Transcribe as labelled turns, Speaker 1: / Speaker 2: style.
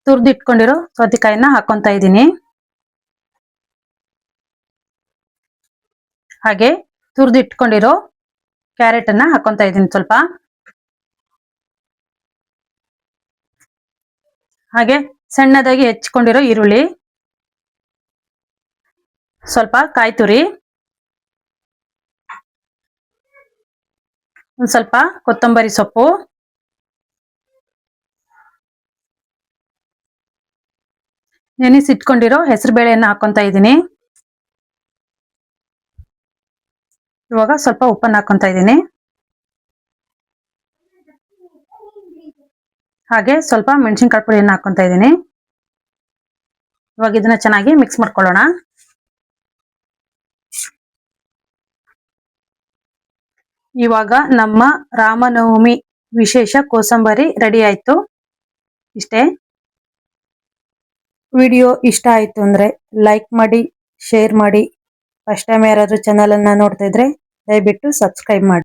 Speaker 1: ತುರ್ದಿಟ್ಕೊಂಡಿರೋ ಸೌತೆಕಾಯಿನ ಹಾಕೊಂತ ಇದ್ದೀನಿ. ಹಾಗೆ ತುರ್ದಿಟ್ಕೊಂಡಿರೋ ಕ್ಯಾರೆಟ್ ಅನ್ನ ಹಾಕೊಂತ ಇದ್ದೀನಿ ಸ್ವಲ್ಪ. ಹಾಗೆ ಸಣ್ಣದಾಗಿ ಹೆಚ್ಚಿಕೊಂಡಿರೋ ಈರುಳ್ಳಿ, ಸ್ವಲ್ಪ ಕಾಯಿ ತುರಿ, ಒಂದ್ ಸ್ವಲ್ಪ ಕೊತ್ತಂಬರಿ ಸೊಪ್ಪು, ನೆನೆಸಿಟ್ಕೊಂಡಿರೋ ಹೆಸರು ಬೇಳೆಯನ್ನ ಹಾಕೊಂತ ಇದ್ದೀನಿ. ಇವಾಗ ಸ್ವಲ್ಪ ಉಪ್ಪನ್ನ ಹಾಕೊಂತ ಇದ್ದೀನಿ. ಹಾಗೆ ಸ್ವಲ್ಪ ಮೆಣಸಿನಕಾಯಿ ಪುಡಿಯನ್ನ ಹಾಕೊಂತ ಇದ್ದೀನಿ. ಇವಾಗ ಇದನ್ನ ಚೆನ್ನಾಗಿ ಮಿಕ್ಸ್ ಮಾಡ್ಕೊಳ್ಳೋಣ. ಇವಾಗ ನಮ್ಮ ರಾಮನವಮಿ ವಿಶೇಷ ಕೋಸಂಬರಿ ರೆಡಿ ಆಯ್ತು. ಇಷ್ಟೇ. ವಿಡಿಯೋ ಇಷ್ಟ ಆಯ್ತು ಅಂದ್ರೆ ಲೈಕ್ ಮಾಡಿ, ಶೇರ್ ಮಾಡಿ. ಫಸ್ಟ್ ಟೈಮ್ ಯಾರಾದ್ರೂ ಚಾನಲ್ ಅನ್ನ ನೋಡ್ತಾ ಇದ್ರೆ ದಯವಿಟ್ಟು ಸಬ್ಸ್ಕ್ರೈಬ್ ಮಾಡಿ.